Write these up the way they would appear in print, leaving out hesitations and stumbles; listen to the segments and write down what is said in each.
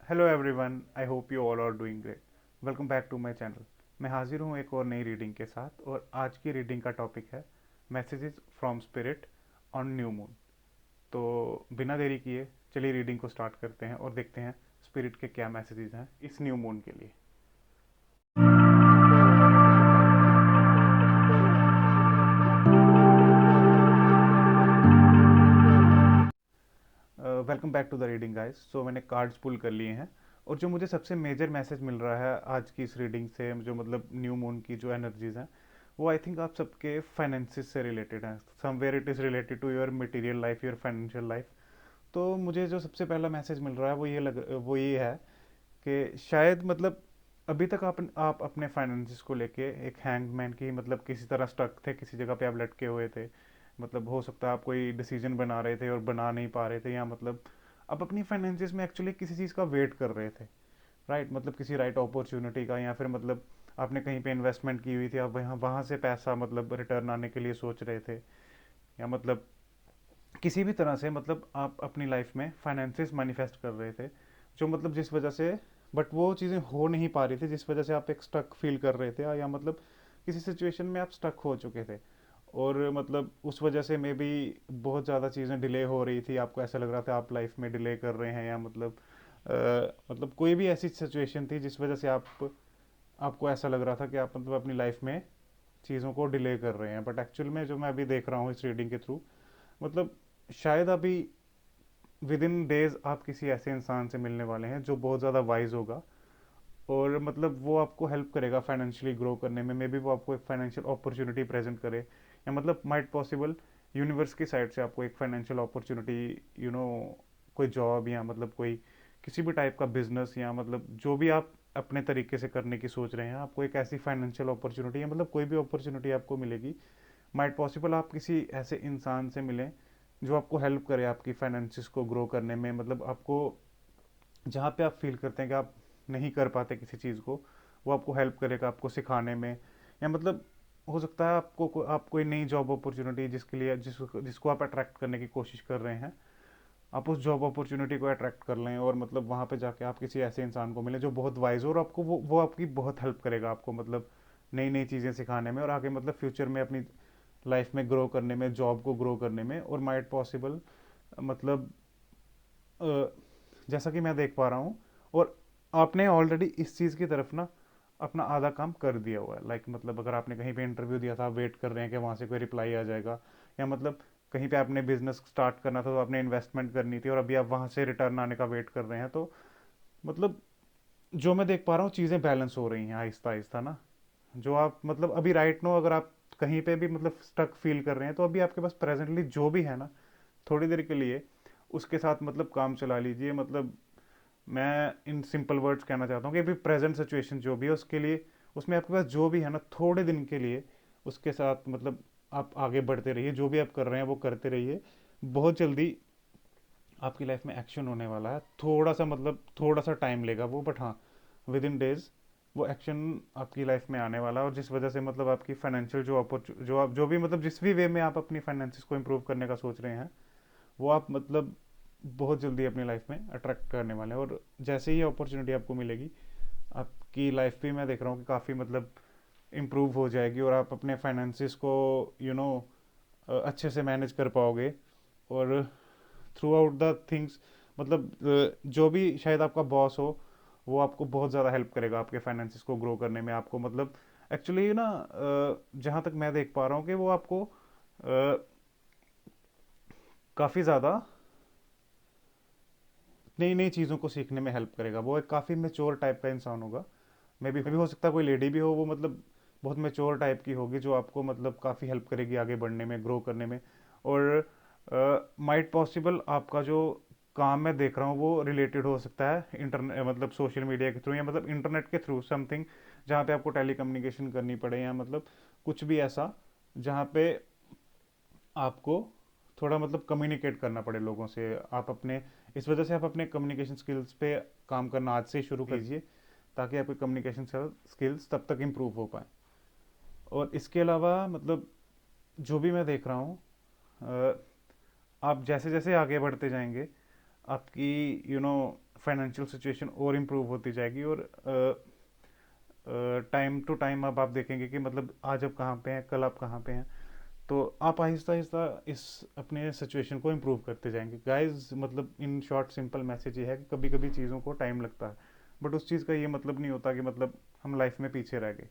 Hello everyone, I hope you all are doing great. Welcome back to my channel. मैं हाजिर हूँ एक और नई रीडिंग के साथ, और आज की रीडिंग का टॉपिक है messages from spirit on new moon. तो बिना देरी किए चलिए रीडिंग को स्टार्ट करते हैं और देखते हैं स्पिरिट के क्या मैसेजेस हैं इस न्यू मून के लिए। Welcome back to the reading guys. So मैंने कार्ड्स पुल कर लिए हैं, और जो मुझे सबसे मेजर मैसेज मिल रहा है आज की इस रीडिंग से, जो मतलब न्यू मून की जो एनर्जीज हैं, वो आई थिंक आप सबके फाइनेंसिस से रिलेटेड हैं। Somewhere it is related to your material life, your financial life. तो मुझे जो सबसे पहला मैसेज मिल रहा है वो ये है कि शायद मतलब अभी तक आप अपने फाइनेंसिस को लेके एक हैंगमैन की मतलब किसी तरह स्टक थे, किसी जगह पे आप लटके हुए थे। मतलब हो सकता है आप कोई डिसीजन बना रहे थे और बना नहीं पा रहे थे, या मतलब आप अपनी फाइनेंसिस में एक्चुअली किसी चीज़ का वेट कर रहे थे। राइट, मतलब किसी राइट अपॉर्चुनिटी का, या फिर मतलब आपने कहीं पे इन्वेस्टमेंट की हुई थी, आप वहाँ वहाँ से पैसा मतलब रिटर्न आने के लिए सोच रहे थे, या मतलब किसी भी तरह से मतलब आप अपनी लाइफ में फाइनेंसिस मैनिफेस्ट कर रहे थे, जो मतलब जिस वजह से बट वो चीज़ें हो नहीं पा रही थी, जिस वजह से आप एक स्टक फील कर रहे थे, या मतलब किसी सिचुएशन में आप स्टक हो चुके थे। और मतलब उस वजह से मे बी बहुत ज़्यादा चीज़ें डिले हो रही थी, आपको ऐसा लग रहा था आप लाइफ में डिले कर रहे हैं, या मतलब मतलब कोई भी ऐसी सिचुएशन थी जिस वजह से आपको ऐसा लग रहा था कि आप मतलब अपनी लाइफ में चीज़ों को डिले कर रहे हैं। बट एक्चुअल में जो मैं अभी देख रहा हूँ इस रीडिंग के थ्रू, मतलब शायद अभी विद इन डेज आप किसी ऐसे इंसान से मिलने वाले हैं जो बहुत ज़्यादा वाइज होगा, और मतलब वो आपको हेल्प करेगा फाइनेंशियली ग्रो करने में। मे बी वो आपको एक फाइनेंशियल अपॉर्चुनिटी प्रेजेंट करे, या मतलब माइट पॉसिबल यूनिवर्स की साइड से आपको एक फाइनेंशियल अपॉर्चुनिटी, यू नो, कोई जॉब, या मतलब कोई किसी भी टाइप का बिजनेस, या मतलब जो भी आप अपने तरीके से करने की सोच रहे हैं, आपको एक ऐसी फाइनेंशियल अपॉर्चुनिटी, या मतलब कोई भी अपॉर्चुनिटी आपको मिलेगी। माइट पॉसिबल आप किसी ऐसे इंसान से मिलें जो आपको हेल्प करे आपकी फाइनेंसिस को ग्रो करने में। मतलब आपको जहाँ पे आप फील करते हैं कि आप नहीं कर पाते किसी चीज़ को, वो आपको हेल्प करेगा आपको सिखाने में। या मतलब हो सकता है आप कोई नई जॉब अपॉर्चुनिटी जिसके लिए जिसको आप अट्रैक्ट करने की कोशिश कर रहे हैं, आप उस जॉब अपॉर्चुनिटी को अट्रैक्ट कर लें, और मतलब वहाँ पे जाके आप किसी ऐसे इंसान को मिलें जो बहुत वाइज हो, और आपको वो आपकी बहुत हेल्प करेगा आपको मतलब नई नई चीज़ें सिखाने में, और आगे मतलब फ्यूचर में अपनी लाइफ में ग्रो करने में, जॉब को ग्रो करने में। और माइट पॉसिबल मतलब जैसा कि मैं देख पा रहा हूँ, और आपने ऑलरेडी इस चीज़ की तरफ ना अपना आधा काम कर दिया हुआ है। लाइक मतलब अगर आपने कहीं पे इंटरव्यू दिया था, आप वेट कर रहे हैं कि वहाँ से कोई रिप्लाई आ जाएगा, या मतलब कहीं पे आपने बिजनेस स्टार्ट करना था तो आपने इन्वेस्टमेंट करनी थी, और अभी आप वहाँ से रिटर्न आने का वेट कर रहे हैं। तो मतलब जो मैं देख पा रहा हूँ, चीज़ें बैलेंस हो रही हैं आहिस्ता आहिस्ता ना। जो आप मतलब अभी राइट नो, अगर आप कहीं पे भी मतलब स्टक फील कर रहे हैं, तो अभी आपके पास प्रेजेंटली जो भी है ना, थोड़ी देर के लिए उसके साथ मतलब काम चला लीजिए। मतलब मैं इन सिंपल वर्ड्स कहना चाहता हूँ कि अभी प्रेजेंट सिचुएशन जो भी है उसके लिए, उसमें आपके पास जो भी है ना, थोड़े दिन के लिए उसके साथ मतलब आप आगे बढ़ते रहिए, जो भी आप कर रहे हैं वो करते रहिए। बहुत जल्दी आपकी लाइफ में एक्शन होने वाला है, थोड़ा सा मतलब थोड़ा सा टाइम लेगा वो, बट हाँ, विद इन डेज वो एक्शन आपकी लाइफ में आने वाला है। और जिस वजह से मतलब आपकी फाइनेंशियल जो आप जो भी मतलब जिस भी वे में आप अपनी फाइनेंसिस को इम्प्रूव करने का सोच रहे हैं, वो आप मतलब बहुत जल्दी अपनी लाइफ में अट्रैक्ट करने वाले हैं। और जैसे ही अपॉर्चुनिटी आपको मिलेगी, आपकी लाइफ भी मैं देख रहा हूँ कि काफ़ी मतलब इम्प्रूव हो जाएगी, और आप अपने फाइनेंसिस को यू नो अच्छे से मैनेज कर पाओगे। और थ्रू आउट द थिंग्स मतलब जो भी शायद आपका बॉस हो, वो आपको बहुत ज़्यादा हेल्प करेगा आपके फाइनेंसिस को ग्रो करने में। आपको मतलब एक्चुअली ना जहाँ तक मैं देख पा रहा हूँ कि वो आपको काफ़ी ज़्यादा नई नई चीज़ों को सीखने में हेल्प करेगा। वो एक काफ़ी मेच्योर टाइप का इंसान होगा। मे भी हो सकता है कोई लेडी भी हो, वो मतलब बहुत मेच्योर टाइप की होगी, जो आपको मतलब काफ़ी हेल्प करेगी आगे बढ़ने में, ग्रो करने में। और माइट पॉसिबल आपका जो काम मैं देख रहा हूँ वो रिलेटेड हो सकता है इंटरनेट, मतलब सोशल मीडिया के थ्रू, या मतलब इंटरनेट के थ्रू समथिंग, जहाँ पे आपको टेली कम्युनिकेशन करनी पड़े, या मतलब कुछ भी ऐसा जहाँ पे आपको थोड़ा मतलब कम्युनिकेट करना पड़े लोगों से। आप अपने इस वजह से आप अपने कम्युनिकेशन स्किल्स पे काम करना आज से ही शुरू कीजिए, ताकि आपके कम्युनिकेशन स्किल्स तब तक इम्प्रूव हो पाए। और इसके अलावा मतलब जो भी मैं देख रहा हूँ, आप जैसे जैसे आगे बढ़ते जाएंगे, आपकी यू नो फाइनेंशियल सिचुएशन और इम्प्रूव होती जाएगी। और टाइम टू टाइम अब आप देखेंगे कि मतलब आज आप कहाँ पे हैं, कल आप कहाँ पे हैं, तो आप आहिस्ता आहिस्ता इस अपने सिचुएशन को इम्प्रूव करते जाएंगे गाइस। मतलब इन शॉर्ट सिंपल मैसेज ये है कि कभी कभी चीज़ों को टाइम लगता है, बट उस चीज़ का ये मतलब नहीं होता कि मतलब हम लाइफ में पीछे रह गए।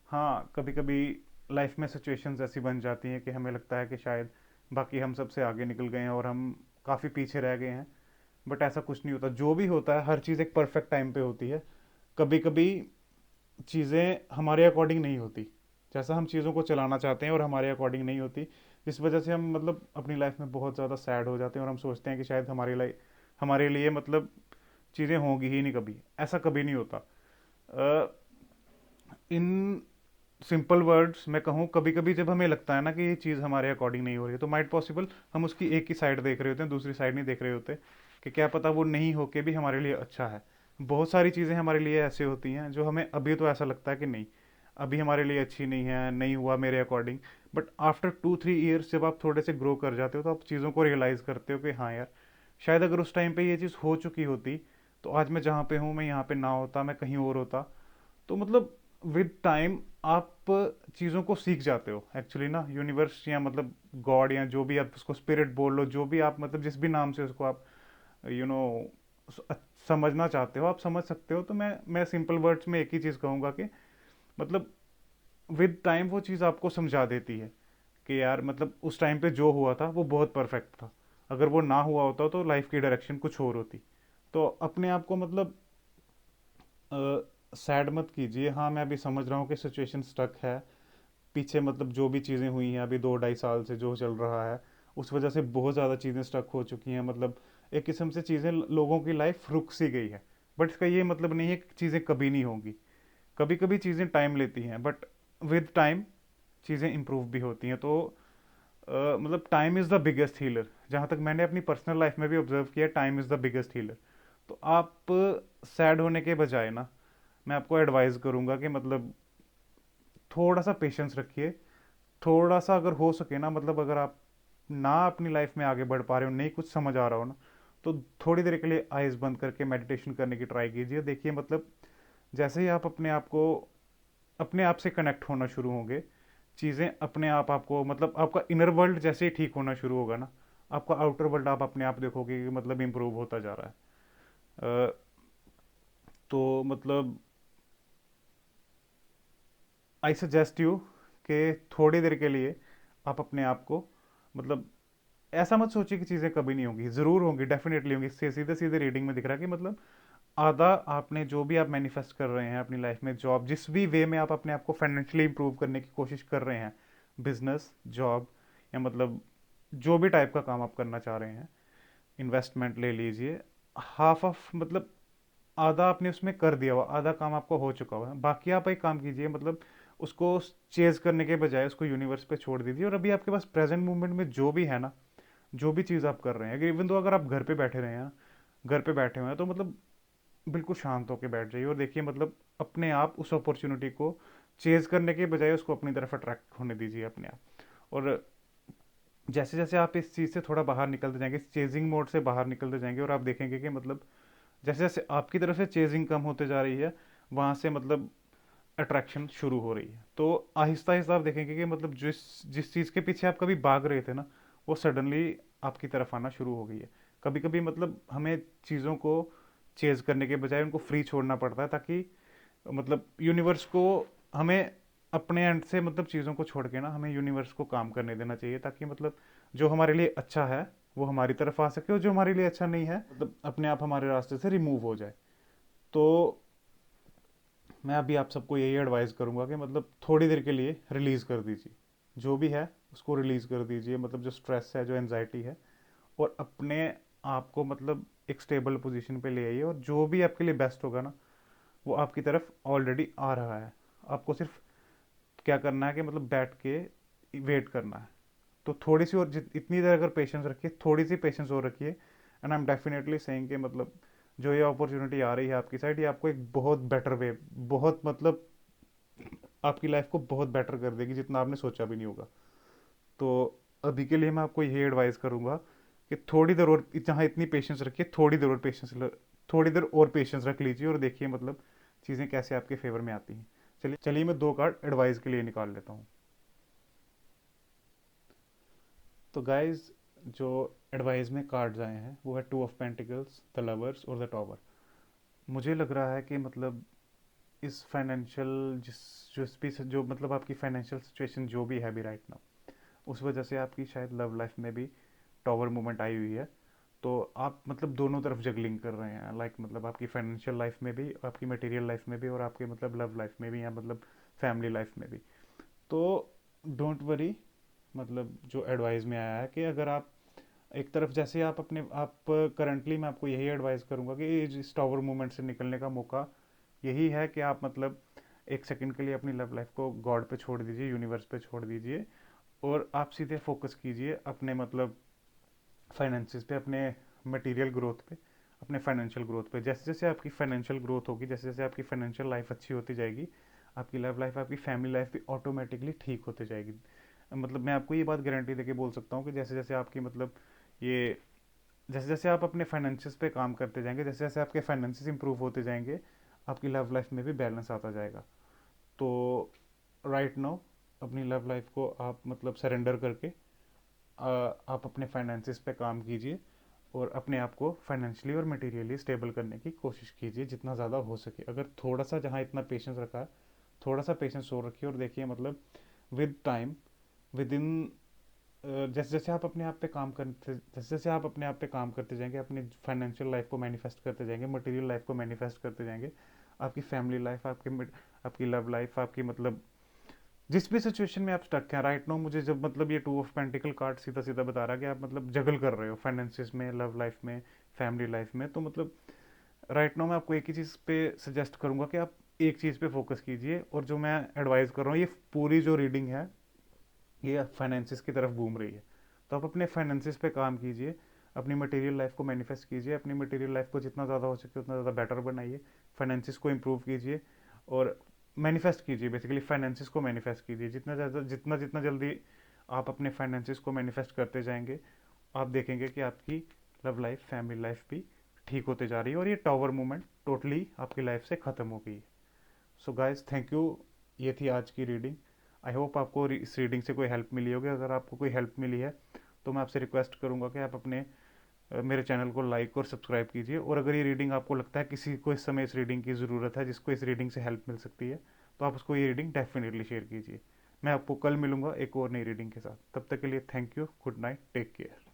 हाँ, कभी कभी लाइफ में सिचुएशंस ऐसी बन जाती हैं कि हमें लगता है कि शायद बाकी हम सबसे आगे निकल गए हैं और हम काफ़ी पीछे रह गए हैं, बट ऐसा कुछ नहीं होता। जो भी होता है हर चीज़ एक परफेक्ट टाइम पे होती है। कभी कभी चीज़ें हमारे अकॉर्डिंग नहीं होती, जैसा हम चीज़ों को चलाना चाहते हैं और हमारे अकॉर्डिंग नहीं होती, जिस वजह से हम मतलब अपनी लाइफ में बहुत ज़्यादा सैड हो जाते हैं और हम सोचते हैं कि शायद हमारी लाइफ हमारे लिए मतलब चीज़ें होंगी ही नहीं कभी। ऐसा कभी नहीं होता। इन सिंपल वर्ड्स मैं कहूँ, कभी कभी जब हमें लगता है ना कि ये चीज़ हमारे अकॉर्डिंग नहीं हो रही है, तो माइट पॉसिबल हम उसकी एक ही साइड देख रहे होते हैं, दूसरी साइड नहीं देख रहे होते, कि क्या पता वो नहीं होके भी हमारे लिए अच्छा है। बहुत सारी चीज़ें हमारे लिए ऐसे होती हैं जो हमें अभी तो ऐसा लगता है कि नहीं, अभी हमारे लिए अच्छी नहीं है, नहीं हुआ मेरे अकॉर्डिंग, बट आफ्टर 2-3 ईयर्स जब आप थोड़े से ग्रो कर जाते हो तो आप चीज़ों को रियलाइज़ करते हो कि हाँ यार, शायद अगर उस टाइम पे ये चीज़ हो चुकी होती तो आज मैं जहाँ पे हूँ मैं यहाँ पे ना होता, मैं कहीं और होता। तो मतलब विद टाइम आप चीज़ों को सीख जाते हो एक्चुअली ना। यूनिवर्स या मतलब गॉड या जो भी आप उसको स्पिरिट बोल लो, जो भी आप मतलब जिस भी नाम से उसको आप यू नो समझना चाहते हो, आप समझ सकते हो। तो मैं सिंपल वर्ड्स में एक ही चीज़ कहूँगा कि मतलब विद टाइम वो चीज़ आपको समझा देती है कि यार मतलब उस टाइम पे जो हुआ था वो बहुत परफेक्ट था। अगर वो ना हुआ होता तो लाइफ की डायरेक्शन कुछ और होती। तो अपने आप को मतलब सैड मत कीजिए। हाँ, मैं अभी समझ रहा हूँ कि सिचुएशन स्टक है, पीछे मतलब जो भी चीज़ें हुई हैं अभी 2-2.5 साल से जो चल रहा है, उस वजह से बहुत ज़्यादा चीज़ें स्टक हो चुकी हैं। मतलब एक किस्म से चीज़ें लोगों की लाइफ रुक सी गई है, बट इसका ये मतलब नहीं है कि चीज़ें कभी नहीं होंगी। कभी कभी चीज़ें टाइम लेती हैं, बट विद टाइम चीज़ें इंप्रूव भी होती हैं। तो मतलब time is the biggest healer. जहाँ तक मैंने अपनी पर्सनल लाइफ में भी ऑब्जर्व किया, time is the biggest healer. तो आप सैड होने के बजाय ना, मैं आपको एडवाइस करूंगा कि मतलब थोड़ा सा पेशेंस रखिए। थोड़ा सा अगर हो सके ना, मतलब अगर आप ना अपनी लाइफ में आगे बढ़ पा रहे हो, नहीं कुछ समझ आ रहा हो ना, तो थोड़ी देर के लिए आइज़ बंद करके मेडिटेशन करने की ट्राई कीजिए। देखिए मतलब जैसे ही आप अपने आप को अपने आप से कनेक्ट होना शुरू होंगे, चीज़ें अपने आप आपको मतलब आपका इनर वर्ल्ड जैसे ही ठीक होना शुरू होगा ना, आपका आउटर वर्ल्ड आप अपने आप देखोगे कि मतलब इम्प्रूव होता जा रहा है। तो मतलब आई सजेस्ट यू कि थोड़ी देर के लिए आप अपने आप को मतलब ऐसा मत सोचिए कि चीज़ें कभी नहीं होंगी, ज़रूर होंगी, डेफिनेटली होंगी। इससे सीधे सीधे रीडिंग में दिख रहा है कि मतलब आधा आपने जो भी आप मैनिफेस्ट कर रहे हैं अपनी लाइफ में, जॉब जिस भी वे में आप अपने आप को फाइनेंशियली इंप्रूव करने की कोशिश कर रहे हैं, बिजनेस, जॉब, या मतलब जो भी टाइप का काम आप करना चाह रहे हैं, इन्वेस्टमेंट ले लीजिए, हाफ ऑफ मतलब आधा आपने उसमें कर दिया हुआ, आधा काम आपको हो चुका हुआ है। बाकी आप एक काम कीजिए, मतलब उसको चेज करने के बजाय उसको यूनिवर्स पे छोड़ दीजिए। और अभी आपके पास प्रेजेंट मोमेंट में जो भी है ना, जो भी चीज़ आप कर रहे हैं, अगर इवन तो अगर आप घर पे बैठे रहे हैं, घर पे बैठे हुए हैं, तो मतलब बिल्कुल शांत होकर बैठ जाइए और देखिए मतलब अपने आप उस अपॉर्चुनिटी को चेज करने के बजाय उसको अपनी तरफ अट्रैक्ट होने दीजिए अपने आप। और जैसे जैसे आप इस चीज़ से थोड़ा बाहर निकलते जाएंगे, इस चेजिंग मोड से बाहर निकलते जाएंगे, और आप देखेंगे कि मतलब जैसे जैसे आपकी तरफ से चेजिंग कम होते जा रही है, वहाँ से मतलब अट्रैक्शन शुरू हो रही है। तो आहिस्ता आहिस्ता आप देखेंगे कि मतलब जिस जिस चीज़ के पीछे आप कभी भाग रहे थे ना, वो सडनली आपकी तरफ आना शुरू हो गई है। कभी कभी मतलब हमें चीज़ों को चेज करने के बजाय उनको फ्री छोड़ना पड़ता है, ताकि मतलब यूनिवर्स को हमें अपने एंड से मतलब चीज़ों को छोड़ के ना हमें यूनिवर्स को काम करने देना चाहिए, ताकि मतलब जो हमारे लिए अच्छा है वो हमारी तरफ आ सके, और जो हमारे लिए अच्छा नहीं है मतलब अपने आप हमारे रास्ते से रिमूव हो जाए। तो मैं अभी आप सबको यही एडवाइस करूंगा कि मतलब थोड़ी देर के लिए रिलीज़ कर दीजिए, जो भी है उसको रिलीज़ कर दीजिए, मतलब जो स्ट्रेस है, जो एनजाइटी है, और अपने आप को मतलब एक स्टेबल पोजीशन पे ले आइए। और जो भी आपके लिए बेस्ट होगा ना, वो आपकी तरफ ऑलरेडी आ रहा है। आपको सिर्फ क्या करना है कि मतलब बैठ के वेट करना है। तो थोड़ी सी और इतनी देर अगर पेशेंस रखिए, थोड़ी सी पेशेंस और रखिए, and I am definitely saying कि मतलब जो ये अपॉर्चुनिटी आ रही है आपकी साइड, ये आपको एक बहुत बेटर वे, बहुत मतलब आपकी लाइफ को बहुत बेटर कर देगी, जितना आपने सोचा भी नहीं होगा। तो अभी के लिए मैं आपको यही एडवाइस करूंगा कि थोड़ी देर और, जहाँ इतनी पेशेंस रखिए, थोड़ी देर और पेशेंस थोड़ी देर और पेशेंस रख लीजिए और देखिए मतलब चीज़ें कैसे आपके फेवर में आती हैं। चलिए चलिए मैं दो कार्ड एडवाइस के लिए निकाल लेता हूँ। तो गाइज जो एडवाइस में कार्ड्स आए हैं वो है two of pentacles, the lovers और द टॉवर। मुझे लग रहा है कि मतलब इस फाइनेंशियल जो मतलब आपकी फाइनेंशियल सिचुएशन जो भी है अभी राइट नाउ, उस वजह से आपकी शायद लव लाइफ में भी टॉवर मूवमेंट आई हुई है। तो आप मतलब दोनों तरफ जगलिंग कर रहे हैं, लाइक मतलब आपकी फाइनेंशियल लाइफ में भी, आपकी मटेरियल लाइफ में भी, और आपके मतलब लव लाइफ में भी, या मतलब फैमिली लाइफ में भी। तो डोंट वरी, मतलब जो एडवाइस में आया है कि अगर आप एक तरफ जैसे आप करंटली, मैं आपको यही एडवाइस करूंगा कि इस टॉवर मूवमेंट से निकलने का मौका यही है कि आप मतलब एक सेकंड के लिए अपनी लव लाइफ को गॉड पे छोड़ दीजिए, यूनिवर्स पे छोड़ दीजिए, और आप सीधे फोकस कीजिए अपने मतलब फाइनेंसिस पे, अपने मटेरियल ग्रोथ पे, अपने फाइनेंशियल ग्रोथ पे। जैसे जैसे आपकी फाइनेंशियल ग्रोथ होगी, जैसे जैसे आपकी फाइनेंशियल लाइफ अच्छी होती जाएगी, आपकी लव लाइफ, आपकी फैमिली लाइफ भी ऑटोमेटिकली ठीक होती जाएगी। मतलब मैं आपको ये बात गारंटी देके बोल सकता हूँ कि जैसे जैसे आपकी मतलब ये जैसे जैसे आप अपने फाइनेंसिस पे काम करते जाएंगे, जैसे जैसे आपके फाइनेंसिस इंप्रूव होते जाएंगे, आपकी लव लाइफ में भी बैलेंस आता जाएगा। तो राइट नाउ अपनी लव लाइफ को आप मतलब सरेंडर करके आप अपने फाइनेंसिस पे काम कीजिए और अपने आप को फाइनेंशियली और मटेरियली स्टेबल करने की कोशिश कीजिए जितना ज़्यादा हो सके। अगर थोड़ा सा जहाँ इतना पेशेंस रखा है, थोड़ा सा पेशेंस और रखिए, और देखिए मतलब विद टाइम, विद इन जैसे जैसे आप अपने आप पे काम करते जैसे जैसे आप अपने आप पे काम करते जाएंगे, अपनी फाइनेंशियल लाइफ को मैनिफेस्ट करते जाएंगे, मटेरियल लाइफ को मैनिफेस्ट करते जाएंगे, आपकी फैमिली लाइफ, आपकी लव लाइफ, आपकी मतलब जिस भी सिचुएशन में आप स्टक हैं राइट नाउ, मुझे जब मतलब ये टू ऑफ पेंटिकल कार्ड सीधा सीधा बता रहा है कि आप मतलब जगल कर रहे हो फाइनेंसिस में, लव लाइफ में, फैमिली लाइफ में, तो मतलब राइट नाउ मैं आपको एक ही चीज़ पे सजेस्ट करूंगा कि आप एक चीज़ पे फोकस कीजिए। और जो मैं एडवाइस कर रहा हूँ, ये पूरी जो रीडिंग है ये फाइनेंसिस की तरफ घूम रही है। तो आप अपने फाइनेंसिस पे काम कीजिए, अपनी मटेरियल लाइफ को मैनिफेस्ट कीजिए, अपनी मटेरियल लाइफ को जितना ज़्यादा हो सके उतना ज़्यादा बेटर बनाइए, फाइनेंसिस को इम्प्रूव कीजिए और मैनिफेस्ट कीजिए। बेसिकली फाइनेंसिस को मैनिफेस्ट कीजिए, जितना ज़्यादा जितना जितना जल्दी आप अपने फाइनेंसिस को मैनिफेस्ट करते जाएंगे, आप देखेंगे कि आपकी लव लाइफ, फैमिली लाइफ भी ठीक होते जा रही है और ये टावर मूवमेंट टोटली आपकी लाइफ से ख़त्म हो गई है। सो गाइस थैंक यू, ये थी आज की रीडिंग। आई होप आपको इस रीडिंग से कोई हेल्प मिली होगी। अगर आपको कोई हेल्प मिली है तो मैं आपसे रिक्वेस्ट करूंगा कि आप अपने मेरे चैनल को लाइक और सब्सक्राइब कीजिए। और अगर ये रीडिंग आपको लगता है किसी को इस समय इस रीडिंग की ज़रूरत है, जिसको इस रीडिंग से हेल्प मिल सकती है, तो आप उसको ये रीडिंग डेफिनेटली शेयर कीजिए। मैं आपको कल मिलूंगा एक और नई रीडिंग के साथ। तब तक के लिए thank you, good night, take care.